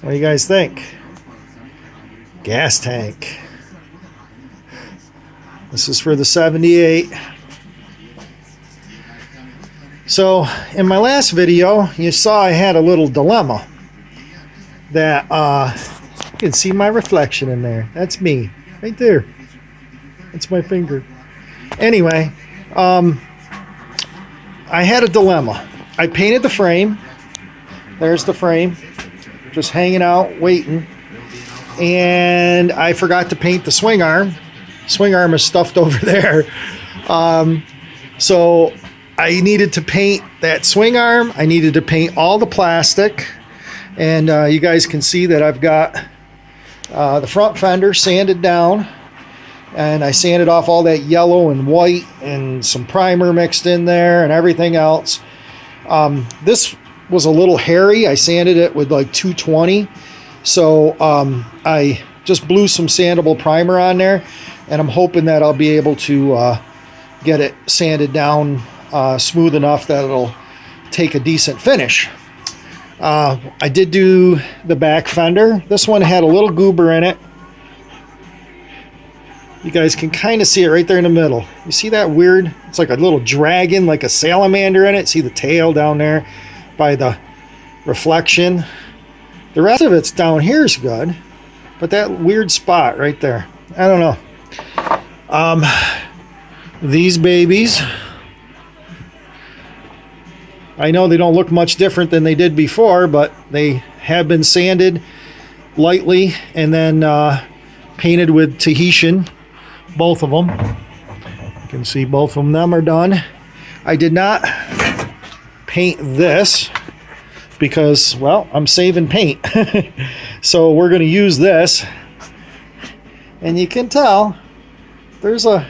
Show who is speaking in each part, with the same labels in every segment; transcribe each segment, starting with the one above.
Speaker 1: What do you guys think? Gas tank. This is for the 78. So in my last video, you saw I had a little dilemma that you can see my reflection in there. That's me right there. That's my finger. Anyway, I had a dilemma. I painted the frame. There's the frame, just hanging out, waiting. And I forgot to paint the swing arm. Swing arm is stuffed over there. So I needed to paint that swing arm. I needed to paint all the plastic. And you guys can see that I've got the front fender sanded down. And I sanded off all that yellow and white and some primer mixed in there and everything else. This was a little hairy. I sanded it with like 220. So I just blew some sandable primer on there, and I'm hoping that I'll be able to get it sanded down smooth enough that it'll take a decent finish. I did do the back fender. This one had a little goober in it. You guys can kind of see it right there in the middle. You see that weird? It's like a little dragon, like a salamander in it. See the tail down there by the reflection. The rest of it's down here is good, but that weird spot right there, I don't know. These babies, I know they don't look much different than they did before, but they have been sanded lightly and then painted with Tahitian, both of them. You can see both of them are done. I did not paint this because, well, I'm saving paint. So we're going to use this, and you can tell there's a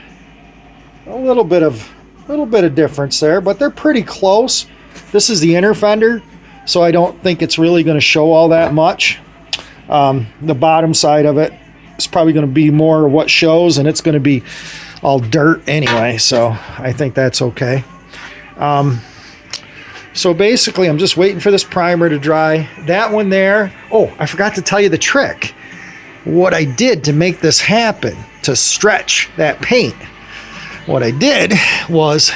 Speaker 1: little bit of difference there, but they're pretty close. This is the inner fender, so I don't think it's really going to show all that much. The bottom side of it is probably going to be more what shows, and it's going to be all dirt anyway, so I think that's okay. So basically, I'm just waiting for this primer to dry. That one there, oh, I forgot to tell you the trick. What I did to make this happen, to stretch that paint, what I did was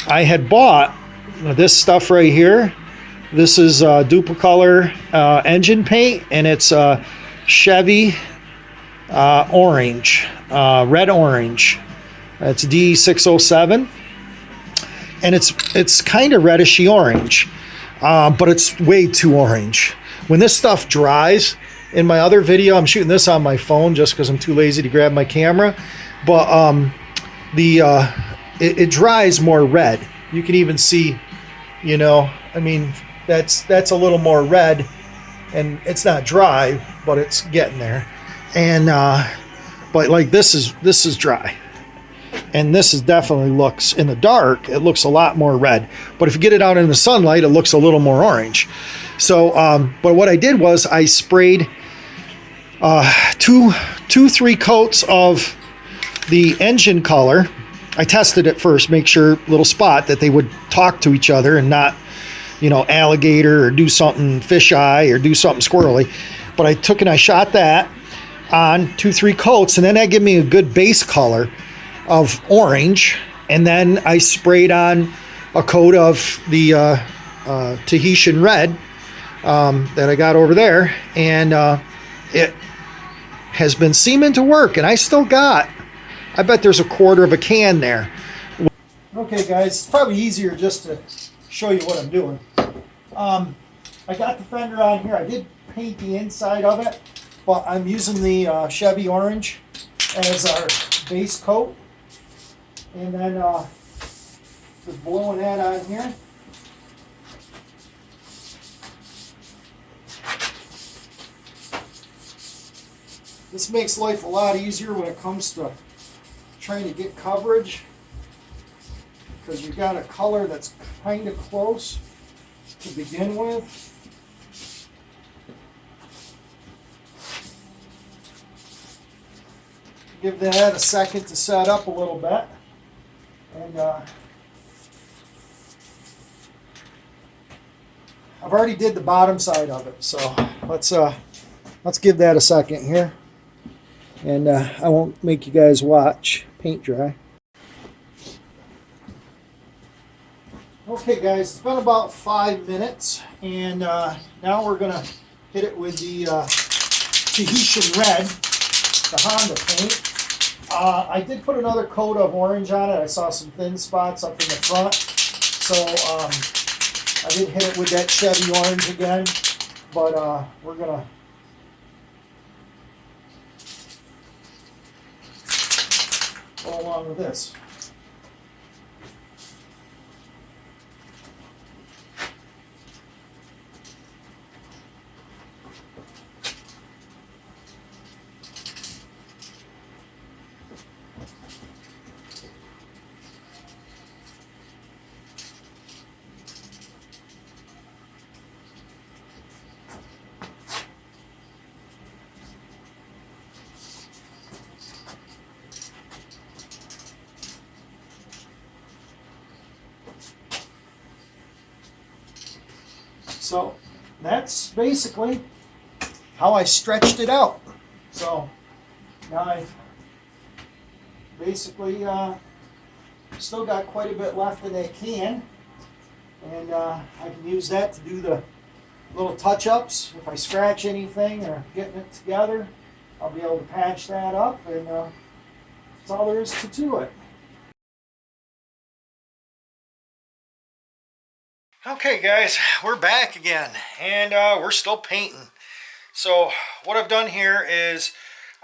Speaker 1: I had bought this stuff right here. This is Duplicolor engine paint, and it's Chevy orange, red orange. It's D607. And it's kind of redishy orange, but it's way too orange. When this stuff dries, in my other video, I'm shooting this on my phone just because I'm too lazy to grab my camera, but it dries more red. You can even see, you know, I mean, that's a little more red, and it's not dry, but it's getting there. And but like this is dry. And this is definitely looks, in the dark, it looks a lot more red. But if you get it out in the sunlight, it looks a little more orange. So, but what I did was I sprayed 3 coats of the engine color. I tested it first, make sure, little spot, that they would talk to each other and not, you know, alligator or do something fisheye or do something squirrely. But I took and I shot that on 2-3 coats, and then that gave me a good base color of orange, and then I sprayed on a coat of the Tahitian red that I got over there, and it has been seeming to work, and I still got, I bet there's a quarter of a can there. Okay guys, it's probably easier just to show you what I'm doing. I got the fender on here. I did paint the inside of it, but I'm using the Chevy orange as our base coat. And then just blowing that on here. This makes life a lot easier when it comes to trying to get coverage, because you've got a color that's kind of close to begin with. Give that a second to set up a little bit. And I've already did the bottom side of it, so let's give that a second here, and I won't make you guys watch paint dry. Okay guys, it's been about 5 minutes, and now we're gonna hit it with the Tahitian red, the Honda paint. I did put another coat of orange on it. I saw some thin spots up in the front, so I did hit it with that Chevy orange again, but we're gonna go along with this. So that's basically how I stretched it out. So now I've basically still got quite a bit left in that can, and I can use that to do the little touch-ups. If I scratch anything or getting it together, I'll be able to patch that up, and that's all there is to it. Okay guys, we're back again, and we're still painting. So what I've done here is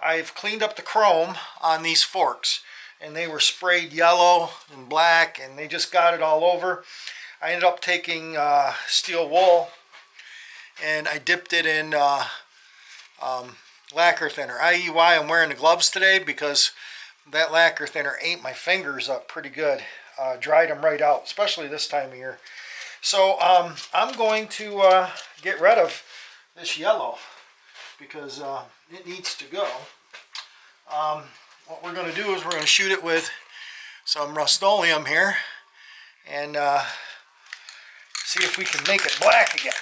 Speaker 1: I've cleaned up the chrome on these forks, and they were sprayed yellow and black, and they just got it all over. I ended up taking steel wool, and I dipped it in lacquer thinner, i.e. why I'm wearing the gloves today, because that lacquer thinner ate my fingers up pretty good. Dried them right out, especially this time of year. So I'm going to get rid of this yellow because it needs to go. What we're going to do is we're going to shoot it with some Rust-Oleum here and see if we can make it black again.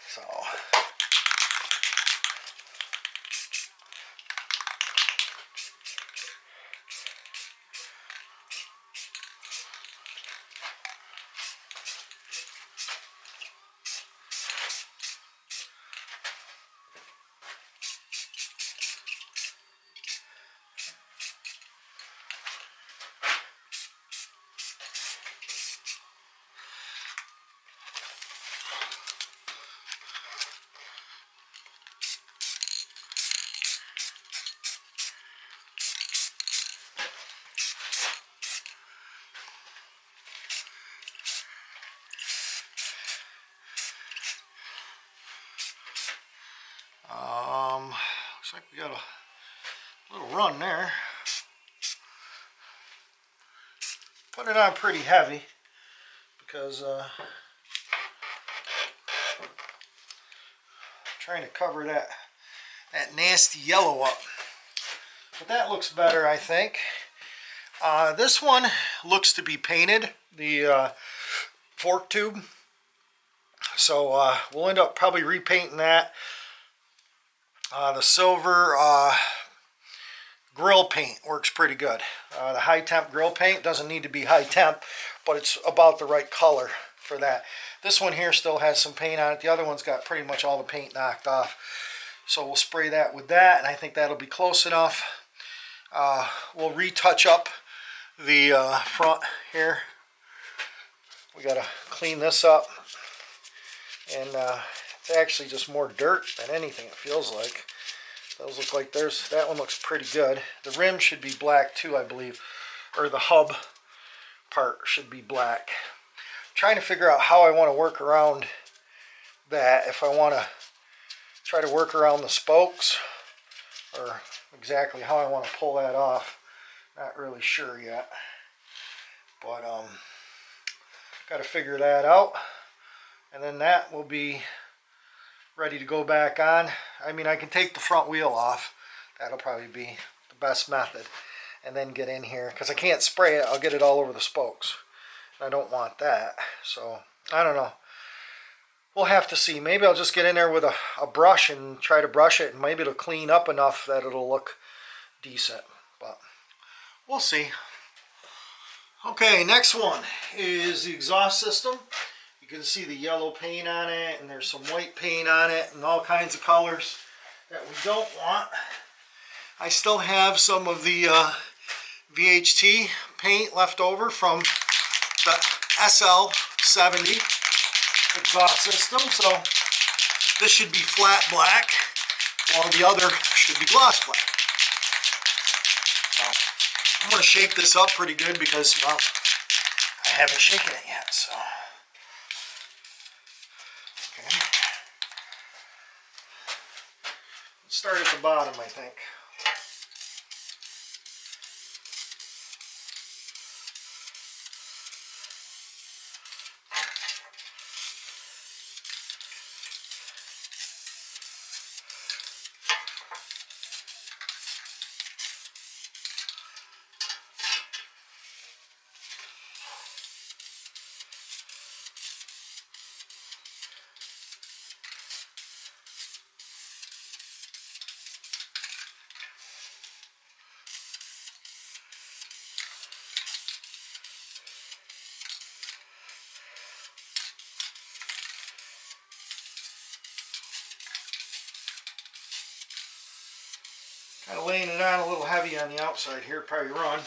Speaker 1: So looks like we got a little run there. Put it on pretty heavy because trying to cover that nasty yellow up. But that looks better, I think. This one looks to be painted, the fork tube. So we'll end up probably repainting that. The silver grill paint works pretty good. The high temp grill paint doesn't need to be high temp, but it's about the right color for that. This one here still has some paint on it. The other one's got pretty much all the paint knocked off. So we'll spray that with that, and I think that'll be close enough. We'll retouch up the front here. We got to clean this up, and it's actually just more dirt than anything, it feels like. Those look like that one looks pretty good. The rim should be black too, I believe, or the hub part should be black. I'm trying to figure out how I want to work around that, if I want to try to work around the spokes or exactly how I want to pull that off. Not really sure yet, but got to figure that out, and then that will be ready to go back on. I mean, I can take the front wheel off. That'll probably be the best method, and then get in here, because I can't spray it. I'll get it all over the spokes. I don't want that, so I don't know. we'll have to see. Maybe I'll just get in there with a brush and try to brush it, and maybe it'll clean up enough that it'll look decent. But we'll see. Okay, next one is the exhaust system. You can see the yellow paint on it, and there's some white paint on it, and all kinds of colors that we don't want. I still have some of the VHT paint left over from the SL70 exhaust system, so this should be flat black, while the other should be gloss black. Now, I'm going to shake this up pretty good because, well, I haven't shaken it yet, so. Okay. Let's start at the bottom, I think. Kind of laying it on a little heavy on the outside here, probably run,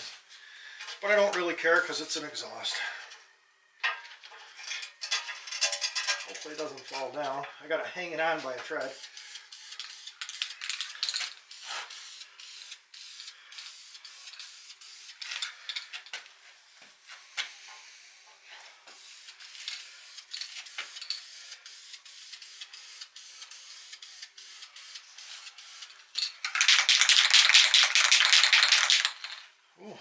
Speaker 1: but I don't really care because it's an exhaust. Hopefully it doesn't fall down. I got it hanging on by a thread. Ooh,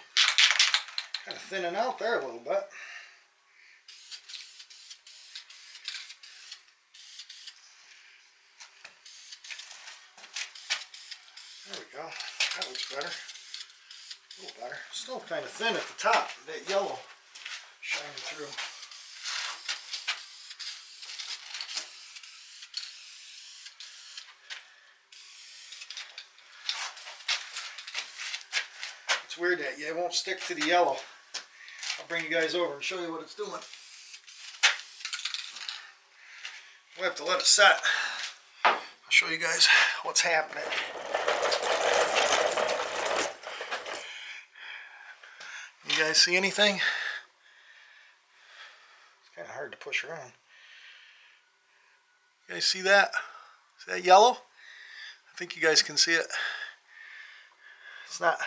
Speaker 1: kind of thinning out there a little bit. There we go. That looks better. A little better. Still kind of thin at the top. That yellow shining through. It's weird that it won't stick to the yellow. I'll bring you guys over and show you what it's doing. We'll have to let it set. I'll show you guys what's happening. You guys see anything? It's kind of hard to push around. You guys see that? See that yellow? I think you guys can see it. It's not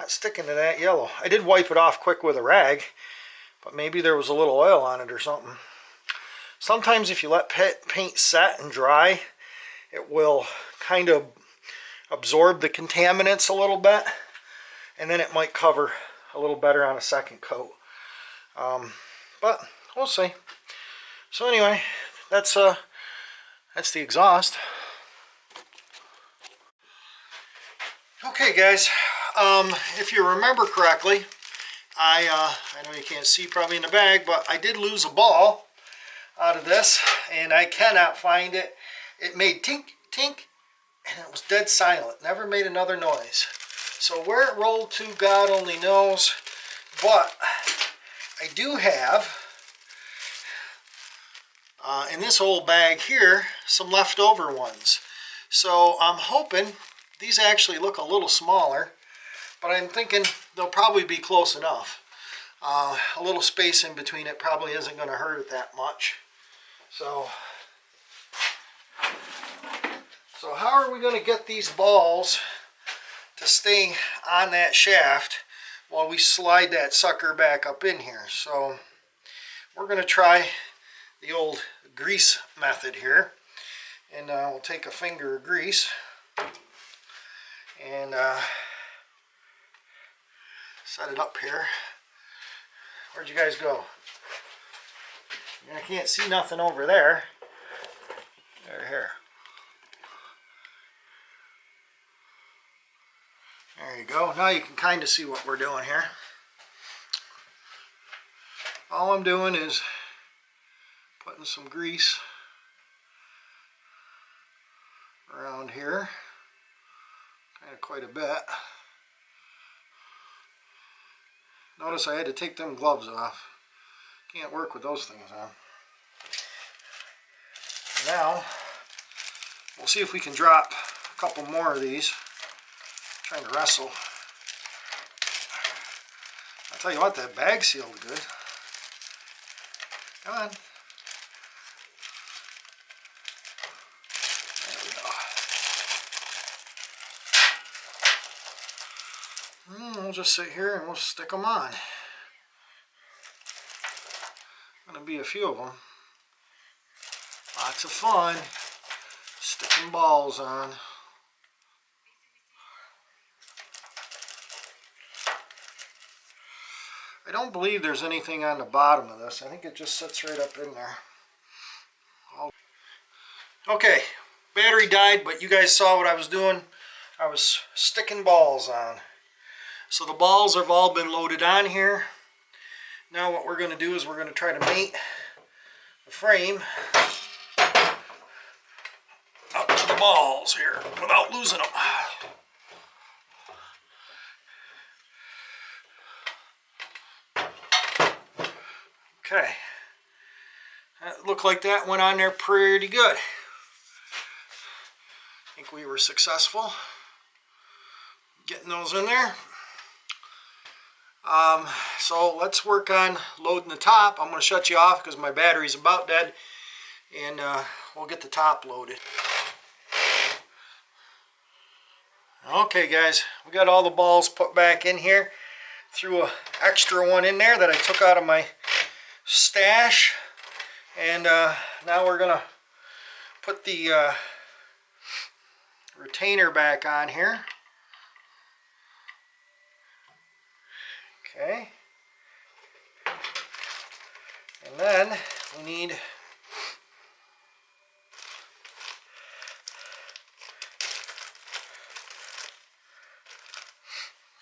Speaker 1: sticking to that yellow. I did wipe it off quick with a rag, but maybe there was a little oil on it or something. Sometimes if you let paint set and dry, it will kind of absorb the contaminants a little bit, and then it might cover a little better on a second coat. But we'll see. So anyway, that's the exhaust. Okay, guys. If you remember correctly, I know you can't see probably in the bag, but I did lose a ball out of this, and I cannot find it. It made tink, tink, and it was dead silent. Never made another noise. So where it rolled to, God only knows. But I do have, in this old bag here, some leftover ones. So I'm hoping these actually look a little smaller, but I'm thinking they'll probably be close enough. A little space in between it probably isn't going to hurt it that much. So how are we going to get these balls to stay on that shaft while we slide that sucker back up in here? So we're going to try the old grease method here, and we'll take a finger of grease and set it up here. Where'd you guys go? I can't see nothing over there. Here. There you go. Now you can kind of see what we're doing here. All I'm doing is putting some grease around here, kind of quite a bit. Notice I had to take them gloves off. Can't work with those things on. Now, we'll see if we can drop a couple more of these. I'm trying to wrestle. I'll tell you what, that bag sealed good. Come on. There we go. We'll just sit here and we'll stick them on. Gonna be a few of them. Lots of fun. Sticking balls on. I don't believe there's anything on the bottom of this. I think it just sits right up in there. Okay, battery died, but you guys saw what I was doing. I was sticking balls on. So the balls have all been loaded on here. Now what we're going to do is we're going to try to mate the frame up to the balls here without losing them. Okay, that looked like that went on there pretty good. I think we were successful getting those in there. So let's work on loading the top. I'm going to shut you off because my battery's about dead, and we'll get the top loaded. Okay guys, we got all the balls put back in here. Threw an extra one in there that I took out of my stash, and now we're gonna put the retainer back on here. Okay, and then we need I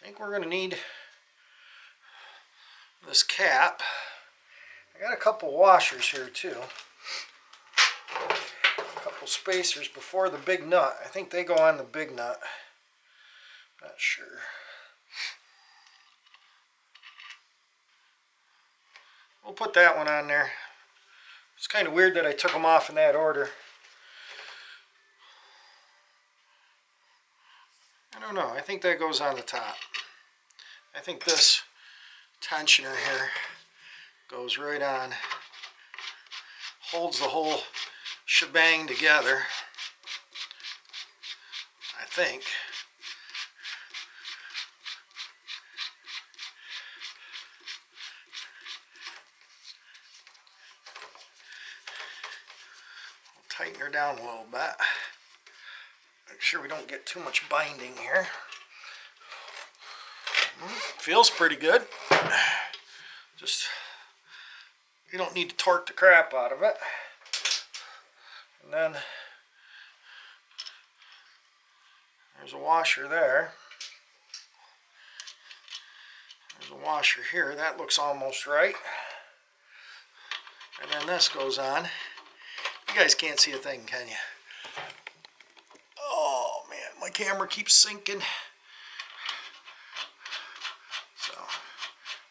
Speaker 1: think we're gonna need this cap. I got a couple washers here too. A couple spacers before the big nut. I think they go on the big nut. Not sure. We'll put that one on there. It's kind of weird that I took them off in that order. I don't know. I think that goes on the top. I think this tensioner here goes right on, holds the whole shebang together, I think. We'll tighten her down a little bit. Make sure we don't get too much binding here. Feels pretty good. Just, you don't need to torque the crap out of it. And then there's a washer there. There's a washer here. That looks almost right. And then this goes on. You guys can't see a thing, can you? Oh man, my camera keeps sinking. So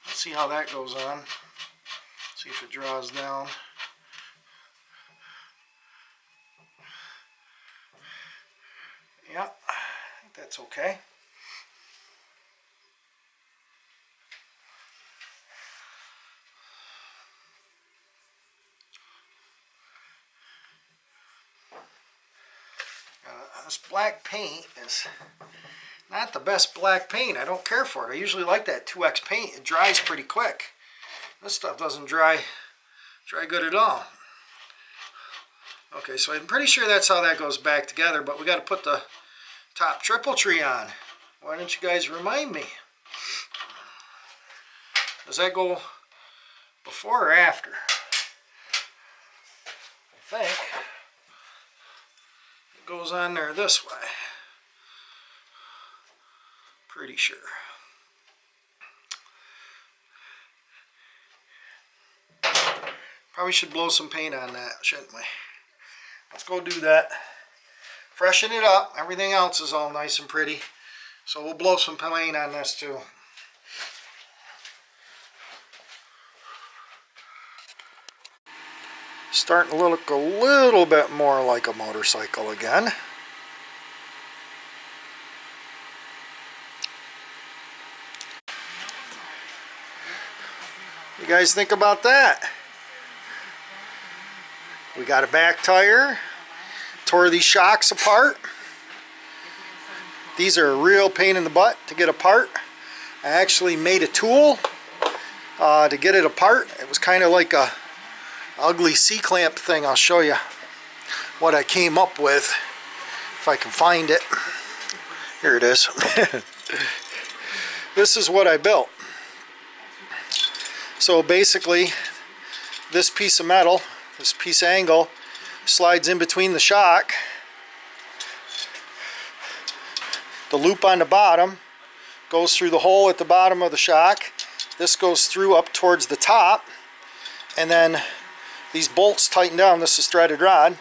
Speaker 1: let's see how that goes on. See if it draws down. Yeah, I think that's okay. This black paint is not the best black paint. I don't care for it. I usually like that 2X paint. It dries pretty quick. This stuff doesn't dry good at all. Okay, so I'm pretty sure that's how that goes back together, but we got to put the top triple tree on. Why don't you guys remind me? Does that go before or after? I think it goes on there this way. Pretty sure. Probably should blow some paint on that, shouldn't we? Let's go do that. freshen it up. Everything else is all nice and pretty. So we'll blow some paint on this too. Starting to look a little bit more like a motorcycle again. You guys think about that? We got a back tire. Tore these shocks apart. These are a real pain in the butt to get apart. I actually made a tool to get it apart. It was kind of like a ugly C-clamp thing. I'll show you what I came up with if I can find it. Here it is. This is what I built. So basically, this piece of metal, this piece of angle, slides in between the shock. The loop on the bottom goes through the hole at the bottom of the shock. This goes through up towards the top, and then these bolts tighten down. This is threaded rod,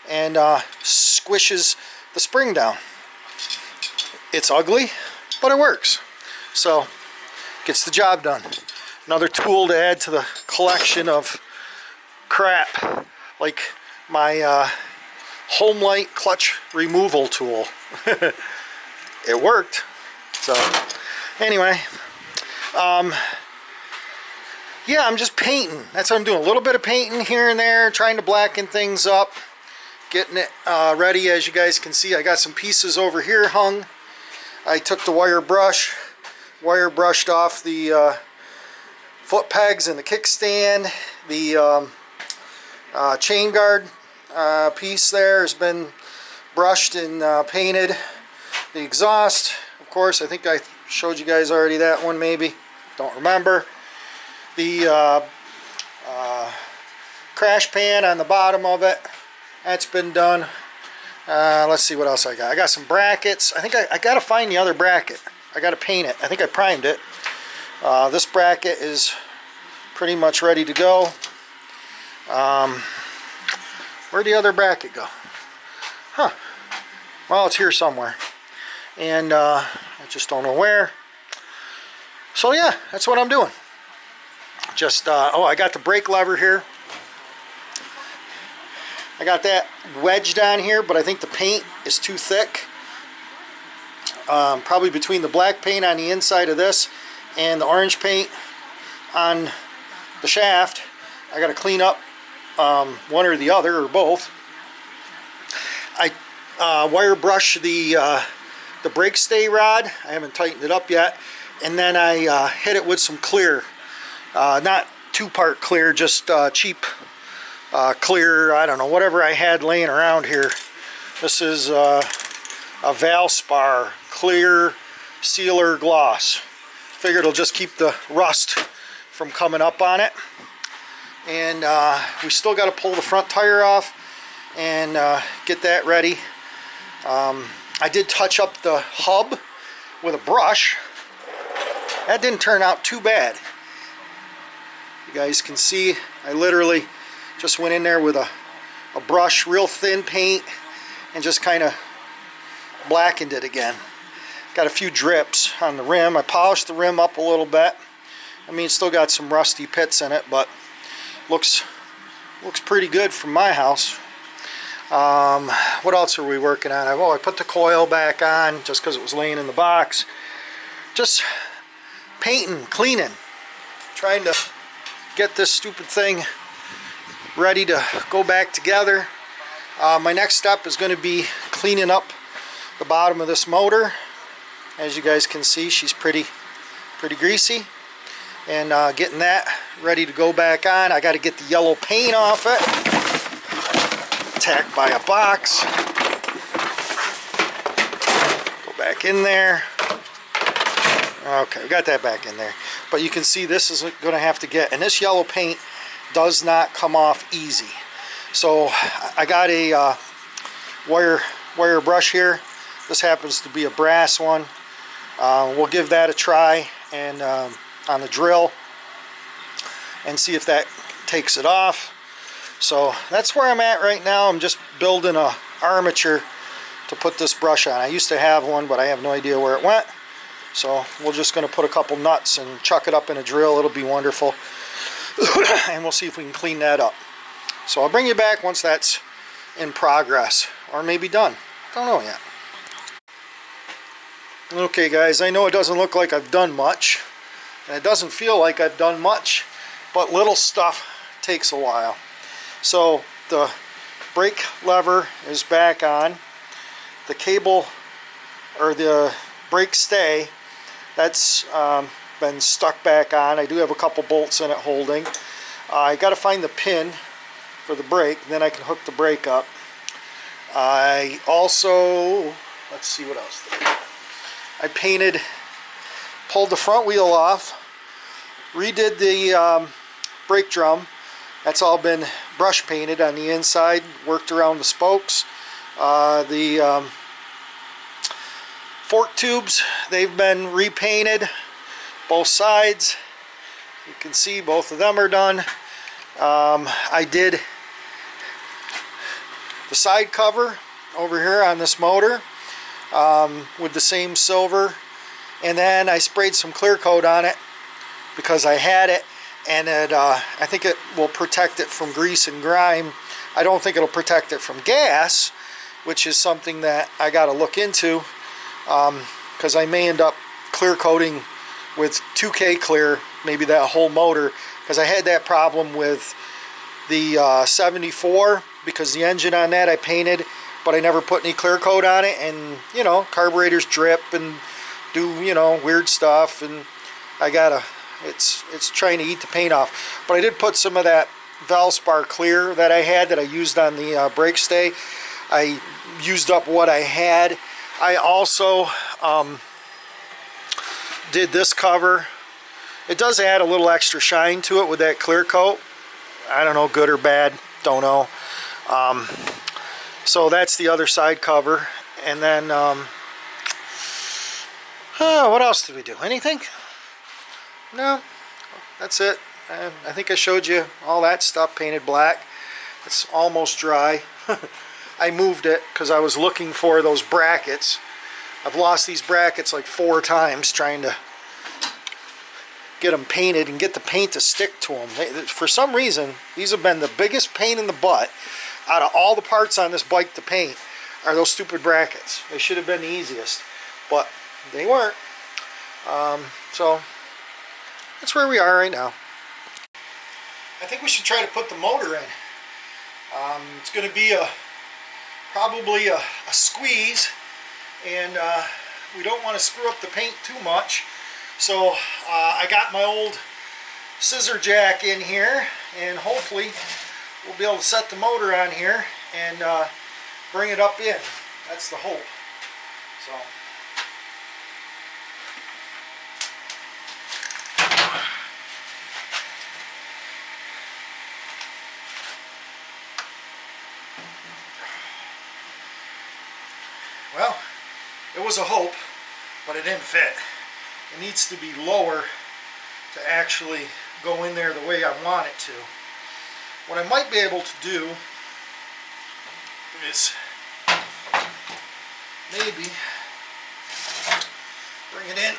Speaker 1: and squishes the spring down. It's ugly, but it works. So gets the job done. Another tool to add to the collection of crap, like my home light clutch removal tool. It worked. So anyway, yeah, I'm just painting. That's what I'm doing. A little bit of painting here and there, trying to blacken things up, getting it ready. As you guys can see, I got some pieces over here hung. I took the wire brushed off the foot pegs and the kickstand. The chain guard piece there has been brushed and painted. The exhaust, of course, I think I showed you guys already that one, maybe. Don't remember. The crash pan on the bottom of it, that's been done. Let's see what else I got. I got some brackets. I think I got to find the other bracket. I got to paint it. I think I primed it. This bracket is pretty much ready to go. Where'd the other bracket go? Huh. Well, it's here somewhere. And I just don't know where. So yeah, that's what I'm doing. Just, oh, I got the brake lever here. I got that wedged on here, but I think the paint is too thick. Probably between the black paint on the inside of this and the orange paint on the shaft, I got to clean up one or the other, or both. I wire brush the brake stay rod. I haven't tightened it up yet. And then I hit it with some clear. Not two-part clear, just cheap clear, I don't know, whatever I had laying around here. This is a Valspar clear sealer gloss. Figured it'll just keep the rust from coming up on it. And we still got to pull the front tire off and get that ready. I did touch up the hub with a brush. That didn't turn out too bad. You guys can see I literally just went in there with a brush, real thin paint, and just kind of blackened it again. Got a few drips on the rim. I polished the rim up a little bit. I mean, it's still got some rusty pits in it, but looks pretty good from my house. What else are we working on? Oh, I put the coil back on just because it was laying in the box. Just painting, cleaning, trying to get this stupid thing ready to go back together. My next step is going to be cleaning up the bottom of this motor. As you guys can see, she's pretty greasy, and getting that ready to go back on. I got to get the yellow paint off it. Tacked by a box. Go back in there. Okay, we got that back in there. But you can see this is going to have to get, and this yellow paint does not come off easy. So I got a wire brush here. This happens to be a brass one. We'll give that a try and on the drill and see if that takes it off. So that's where I'm at right now. I'm just building a armature to put this brush on. I used to have one, but I have no idea where it went. So we're just going to put a couple nuts and chuck it up in a drill. It'll be wonderful. And we'll see if we can clean that up. So I'll bring you back once that's in progress, or maybe done. Don't know yet. Okay guys, I know it doesn't look like I've done much, and it doesn't feel like I've done much, but little stuff takes a while. So the brake lever is back on. The cable, or the brake stay, that's been stuck back on. I do have a couple bolts in it holding. I got to find the pin for the brake, then I can hook the brake up. I also, let's see what else did I do. I pulled the front wheel off, redid the brake drum. That's all been brush painted on the inside, worked around the spokes. The fork tubes, they've been repainted, both sides. You can see both of them are done. I did the side cover over here on this motor with the same silver, and then I sprayed some clear coat on it because I had it, and it, I think it will protect it from grease and grime. I don't think it'll protect it from gas, which is something that I got to look into, because I may end up clear coating with 2K clear, maybe that whole motor, because I had that problem with the 74, because the engine on that I painted, but I never put any clear coat on it, and you know, carburetors drip and do, you know, weird stuff, and I gotta, it's trying to eat the paint off. But I did put some of that Valspar clear that I had, that I used on the brake stay. I used up what I had. I also did this cover. It does add a little extra shine to it with that clear coat. I don't know, good or bad, don't know. So that's the other side cover. And then what else did we do? Anything? No, that's it. I think I showed you all that stuff painted black. It's almost dry. I moved it because I was looking for those brackets. I've lost these brackets like 4 times trying to get them painted and get the paint to stick to them. For some reason, these have been the biggest pain in the butt out of all the parts on this bike to paint, are those stupid brackets. They should have been the easiest, but they weren't. So that's where we are right now. I think we should try to put the motor in. It's going to be probably a squeeze, and we don't want to screw up the paint too much. So I got my old scissor jack in here, and hopefully we'll be able to set the motor on here and bring it up in. That's the hope. So well, it was a hope, but it didn't fit. It needs to be lower to actually go in there the way I want it to. What I might be able to do is maybe bring it in,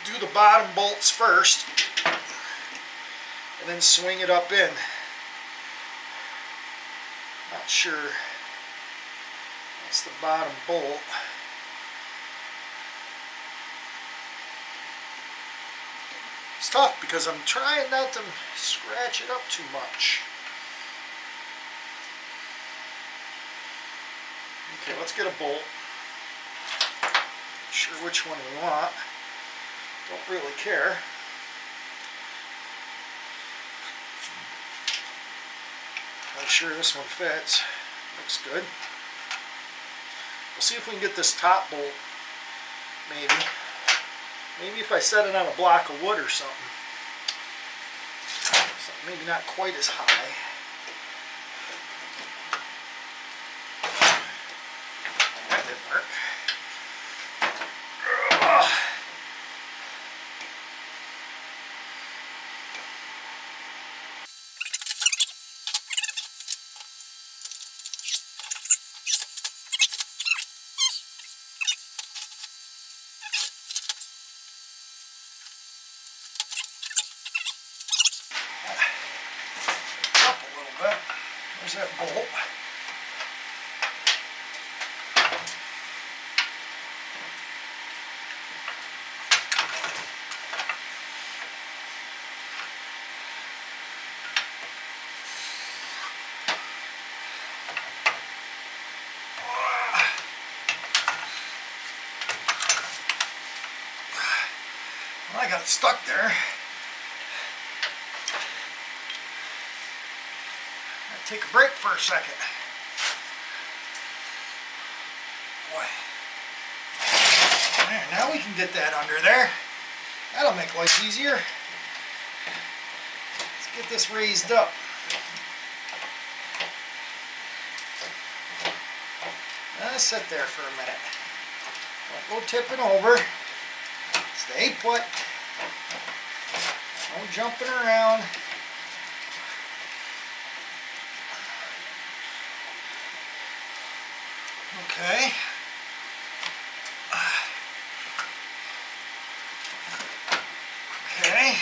Speaker 1: do the bottom bolts first, and then swing it up in. Not sure. That's the bottom bolt. It's tough because I'm trying not to scratch it up too much. Okay, let's get a bolt. Not sure which one we want. Don't really care. Not sure this one fits. Looks good. We'll see if we can get this top bolt, maybe. Maybe if I set it on a block of wood or something. Maybe not quite as high. That didn't work. that bolt. Well, I got it stuck there. I'll take a break for a second. Boy. There, now we can get that under there. That'll make life easier. Let's get this raised up. Sit there for a minute. Don't go tipping over. Stay put. No jumping around. Okay. Okay.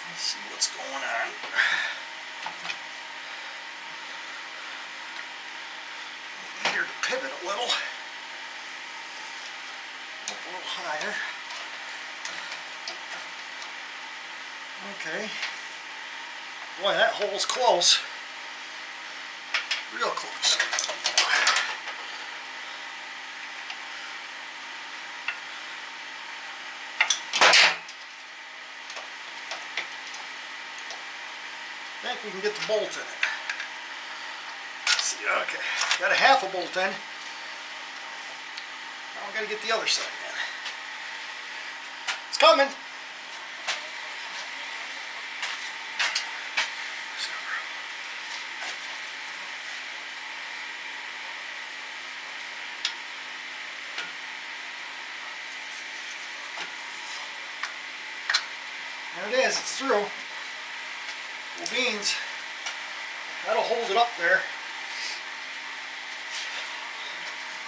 Speaker 1: Let's see what's going on. Here to pivot a little. Up a little higher. Okay. Boy, that hole's close. Real close. I think we can get the bolt in it. Let's see, okay. Got a half a bolt in. Now we gotta get the other side in. It's coming. There it is, it's through. Well, beans, that'll hold it up there.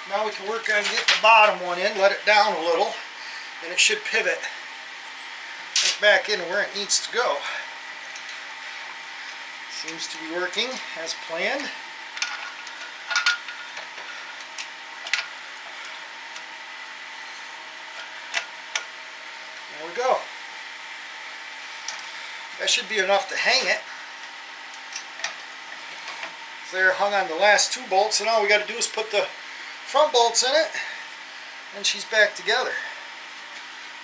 Speaker 1: Now we can work on getting the bottom one in, let it down a little, and it should pivot right back in where it needs to go. Seems to be working as planned. There we go. That should be enough to hang it. It's there, hung on the last two bolts, and all we got to do is put the front bolts in it, and she's back together.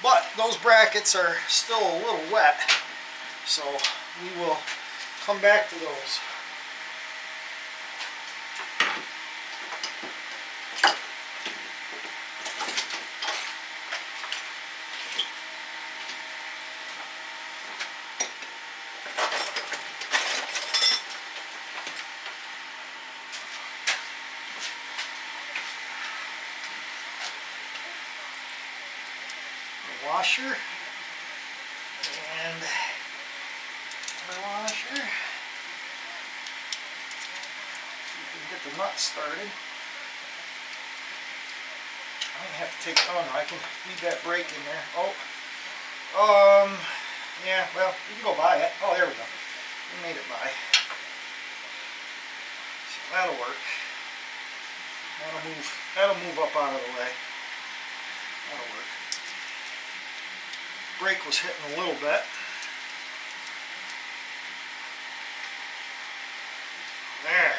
Speaker 1: But those brackets are still a little wet, so we will come back to those. Washer and another washer. So you can get the nuts started. I don't have to take, oh no, I can leave that brake in there. Yeah, well, you can go by it. Oh, there we go. We made it by. So that'll work. That'll move up out of the way. That'll work. Brake was hitting a little bit. There.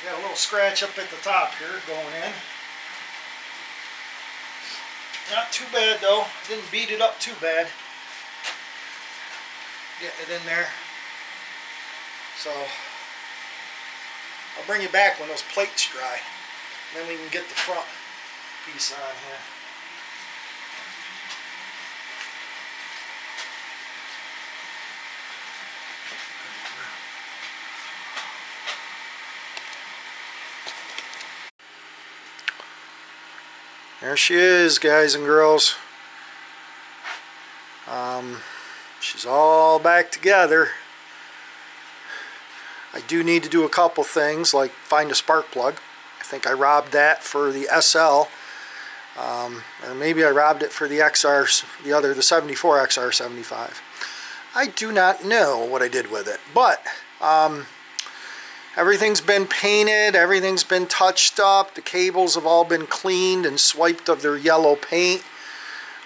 Speaker 1: Got a little scratch up at the top here going in. Not too bad though. Didn't beat it up too bad. Getting it in there. So I'll bring you back when those plates dry. Then we can get the front piece on here. There she is, guys and girls. She's all back together. I do need to do a couple things, like find a spark plug. I think I robbed that for the SL, or maybe I robbed it for the the 74 XR75. I do not know what I did with it, but everything's been painted, everything's been touched up, the cables have all been cleaned and swiped of their yellow paint.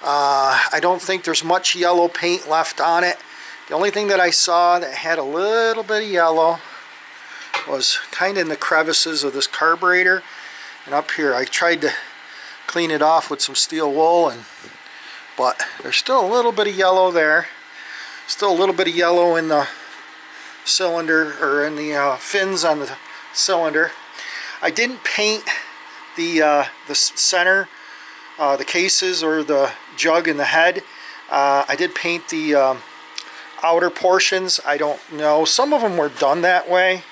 Speaker 1: I don't think there's much yellow paint left on it. The only thing that I saw that had a little bit of yellow was kind of in the crevices of this carburetor and up here. I tried to clean it off with some steel wool, but there's still a little bit of yellow there. Still a little bit of yellow in the cylinder, or in the fins on the cylinder. I didn't paint the center, the cases, or the jug in the head. I did paint the outer portions. I don't know. Some of them were done that way.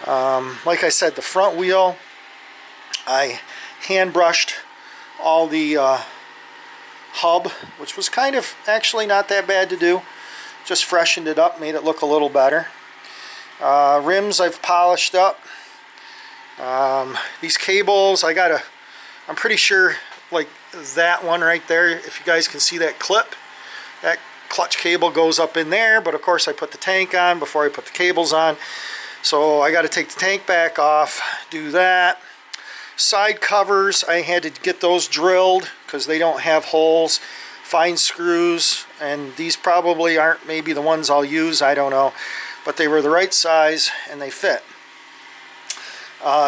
Speaker 1: Like I said, the front wheel, I hand brushed all the hub, which was kind of actually not that bad to do. Just freshened it up, made it look a little better. Rims I've polished up. These cables, I'm pretty sure, like that one right there, if you guys can see that clip, that clutch cable goes up in there, but of course I put the tank on before I put the cables on. So I got to take the tank back off, do that. Side covers, I had to get those drilled because they don't have holes. Find screws, and these probably aren't maybe the ones I'll use, I don't know, but they were the right size and they fit.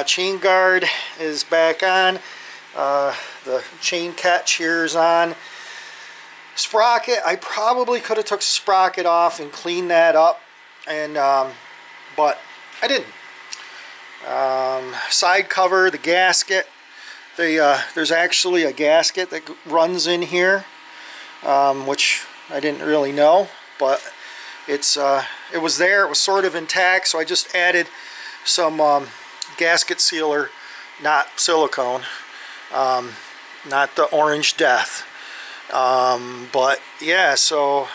Speaker 1: Chain guard is back on. The chain catch here is on. Sprocket, I probably could have took the sprocket off and cleaned that up, and but I didn't. Side cover, the gasket, there's actually a gasket that runs in here, which I didn't really know, but it was there. It was sort of intact, so I just added some gasket sealer, not silicone, not the Orange Death. But yeah, so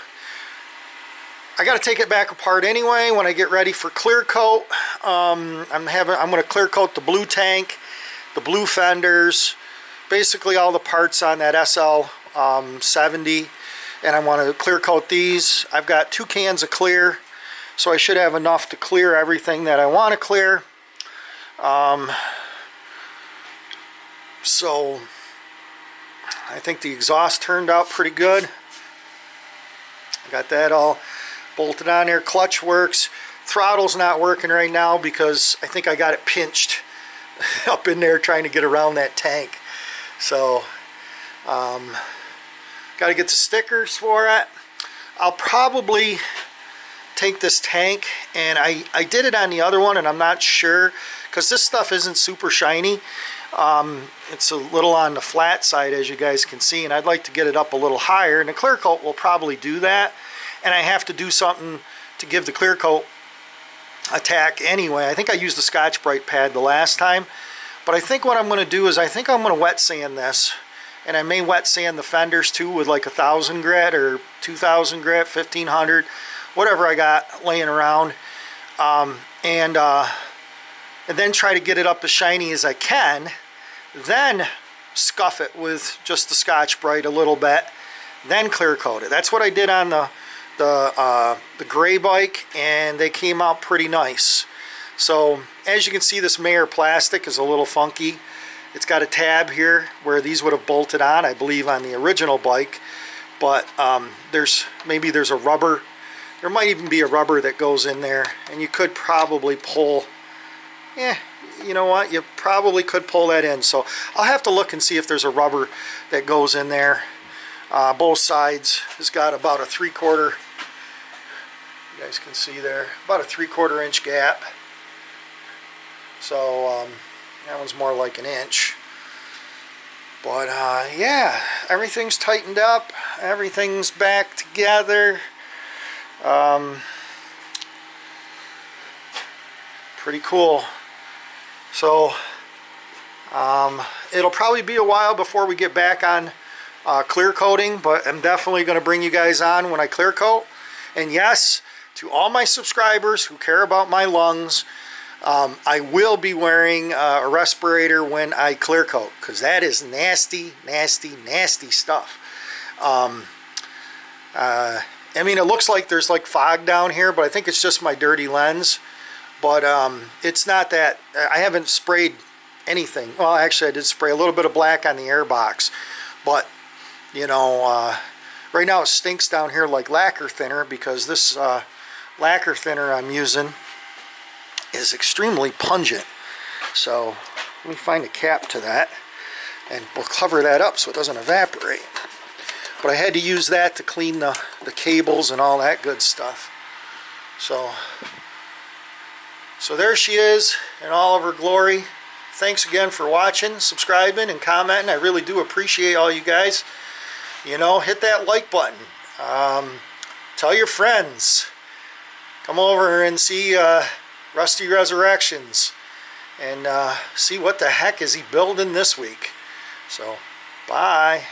Speaker 1: I got to take it back apart anyway when I get ready for clear coat. I'm going to clear coat the blue tank, the blue fenders, basically all the parts on that SL70, and I want to clear coat these. I've got 2 cans of clear, so I should have enough to clear everything that I want to clear. So I think the exhaust turned out pretty good. I got that all bolted on there. Clutch works. Throttle's not working right now because I think I got it pinched up in there trying to get around that tank. So got to get the stickers for it. I'll probably take this tank, and I did it on the other one, and I'm not sure because this stuff isn't super shiny. It's a little on the flat side, as you guys can see, and I'd like to get it up a little higher, and the clear coat will probably do that. And I have to do something to give the clear coat a tack anyway. I think I used the Scotch-Brite pad the last time, but I think what I'm going to do is I think I'm going to wet sand this, and I may wet sand the fenders too with like 1,000 grit or 2,000 grit, 1,500, whatever I got laying around, and then try to get it up as shiny as I can. Then scuff it with just the Scotch-Brite a little bit, then clear coat it. That's what I did on the gray bike, and they came out pretty nice. So as you can see, this Mayer plastic is a little funky. It's got a tab here where these would have bolted on, I believe, on the original bike, but maybe there's a rubber. There might even be a rubber that goes in there, and you could probably pull, you know what, you probably could pull that in. So I'll have to look and see if there's a rubber that goes in there. Both sides has got about a 3/4, you guys can see there, about a 3/4 inch gap. So that one's more like an inch. But yeah, everything's tightened up, everything's back together. Pretty cool. So it'll probably be a while before we get back on clear coating, but I'm definitely going to bring you guys on when I clear coat. And yes, to all my subscribers who care about my lungs, I will be wearing a respirator when I clear coat, because that is nasty, nasty, nasty stuff. I mean, it looks like there's like fog down here, but I think it's just my dirty lens. But it's not that. I haven't sprayed anything. Well, actually, I did spray a little bit of black on the air box. But, you know, right now it stinks down here like lacquer thinner, because this lacquer thinner I'm using is extremely pungent. So let me find a cap to that, and we'll cover that up so it doesn't evaporate. But I had to use that to clean the cables and all that good stuff. So there she is in all of her glory. Thanks again for watching, subscribing, and commenting. I really do appreciate all you guys. You know, hit that like button. Tell your friends. Come over and see Rusty Resurrections and see what the heck is he building this week. So, bye.